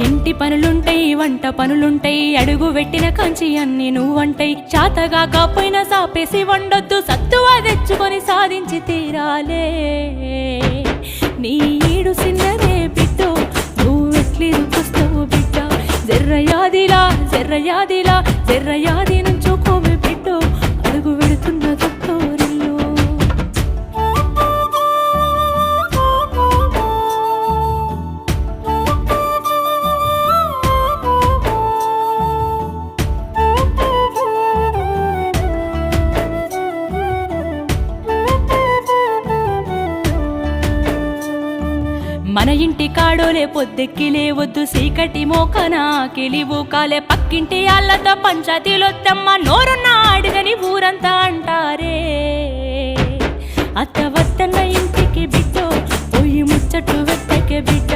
ఇంటి పనులుంటాయి వంట పనులుంటాయి అడుగు పెట్టిన కంచి అన్ని నువ్వంటాయి చాతగా కాపోయినా సాపేసి వండొద్దు సత్తువా తెచ్చుకొని సాధించి తీరాలే నీ ఈడు సిన్నదే బిడ్డో నువ్వెట్లి రుకొస్తావు బిడ్డ జర్రయాదిలా జర్రయాదిలా జర్రయాది నుంచోకోవే బిడ్డో అడుగు పెడుతున్న తొట్టోరిల్లు మన ఇంటి కాడోలే పొద్దెక్కి లేవద్దు సీకటి మోకన కిలివు కాలే పక్కింటి ఆళ్ళతో పంచాయతీలొత్తమ్మ నోరున్న అడుగని ఊరంతా అంటారే అత్త వత్తన్న ఇంటికి బిడ్డో పోయి ముచ్చట్టు వెత్తకే బిడ్డ